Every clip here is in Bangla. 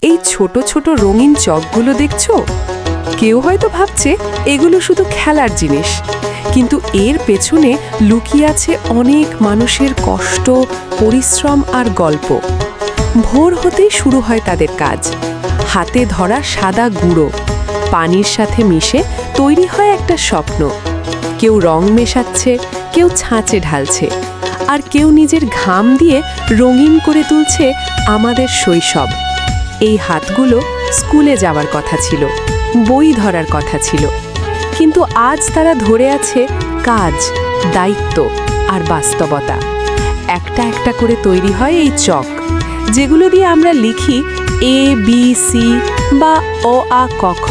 এই ছোট ছোট রঙিন চকগুলো দেখছো? কেউ হয়তো ভাবছে এগুলো শুধু খেলার জিনিস, কিন্তু এর পেছনে লুকিয়ে আছে অনেক মানুষের কষ্ট, পরিশ্রম আর গল্প। ভোর হতেই শুরু হয় তাদের কাজ। হাতে ধরা সাদা গুঁড়ো পানির সাথে মিশে তৈরি হয় একটা স্বপ্ন। কেউ রং মেশাচ্ছে, কেউ ছাঁচে ঢালছে, আর কেউ নিজের ঘাম দিয়ে রঙিন করে তুলছে আমাদের শৈশব। এই হাতগুলো স্কুলে যাওয়ার কথা ছিল, বই ধরার কথা ছিল, কিন্তু আজ তারা ধরে আছে কাজ, দায়িত্ব আর বাস্তবতা। একটা একটা করে তৈরি হয় এই চক, যেগুলো দিয়ে আমরা লিখি এ বি সি বা অ আ ক খ।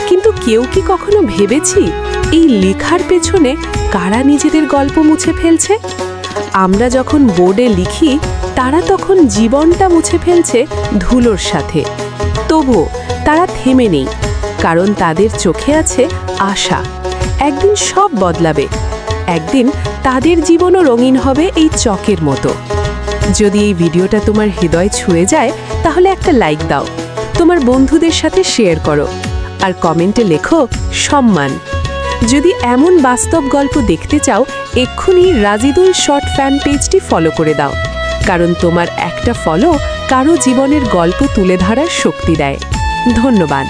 কিন্তু কেউ কি কখনো ভেবেছি এই লেখার পেছনে কারা নিজেদের গল্প মুছে ফেলছে? আমরা যখন বোর্ডে লিখি, তারা তখন জীবনটা মুছে ফেলছে ধুলোর সাথে। তবুও তারা থেমে নেই, কারণ তাদের চোখে আছে আশা। একদিন সব বদলাবে, একদিন তাদের জীবনও রঙিন হবে এই চকের মতো। যদি এই ভিডিওটা তোমার হৃদয় ছুঁয়ে যায়, তাহলে একটা লাইক দাও, তোমার বন্ধুদের সাথে শেয়ার করো, আর কমেন্টে লেখো সম্মান। যদি এমন বাস্তব গল্প দেখতে চাও, এক্ষুনি রাজিদুল শর্ট ফ্যান পেজটি ফলো করে দাও, কারণ তোমার একটা ফলো কারো জীবনের গল্প তুলে ধরার শক্তি দেয়। ধন্যবাদ।